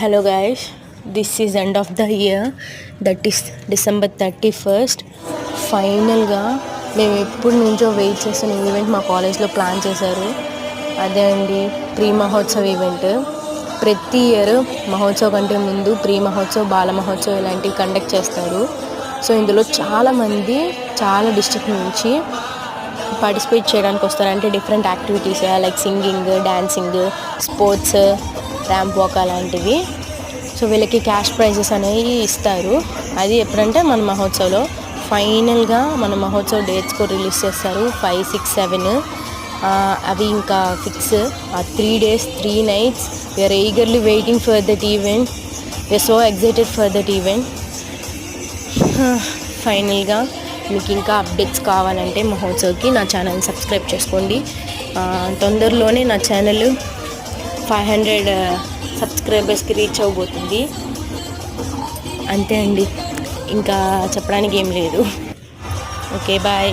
Hello guys, this is end of the year, that is December 31st. ఫైనల్గా మేము ఎప్పటి నుంచో వెయిట్ చేస్తున్న ఈవెంట్ మా కాలేజ్లో ప్లాన్ చేశారు. అదే అండి ప్రీ మహోత్సవ్ ఈవెంట్. ప్రతి ఇయర్ మహోత్సవ్ కంటే ముందు ప్రీ మహోత్సవ్, బాల మహోత్సవ్ ఇలాంటివి కండక్ట్ చేస్తారు. సో ఇందులో చాలామంది చాలా డిస్ట్రిక్ట్ నుంచి పార్టిసిపేట్ చేయడానికి వస్తారు. అంటే different activities like singing, dancing, sports, ramp walk అలాంటివి. సో వీళ్ళకి క్యాష్ ప్రైజెస్ అనేవి ఇస్తారు. అది ఎప్పుడంటే మన మహోత్సవ్లో ఫైనల్గా మన మహోత్సవ్ డేట్స్ కూడా రిలీజ్ చేస్తారు. 5, 6, 7 అవి ఇంకా ఫిక్స్. ఆ 3 days 3 nights we're eagerly waiting for that event. We're so excited for that event. ఫైనల్గా మీకు ఇంకా అప్డేట్స్ కావాలంటే మహోత్సవ్కి నా ఛానల్ సబ్స్క్రైబ్ చేసుకోండి. తొందరలోనే నా ఛానల్ 500 సబ్స్క్రైబర్స్కి రీచ్ అవ్వబోతుంది. అంతే అండి, ఇంకా చెప్పడానికి ఏం లేదు. Okay, bye.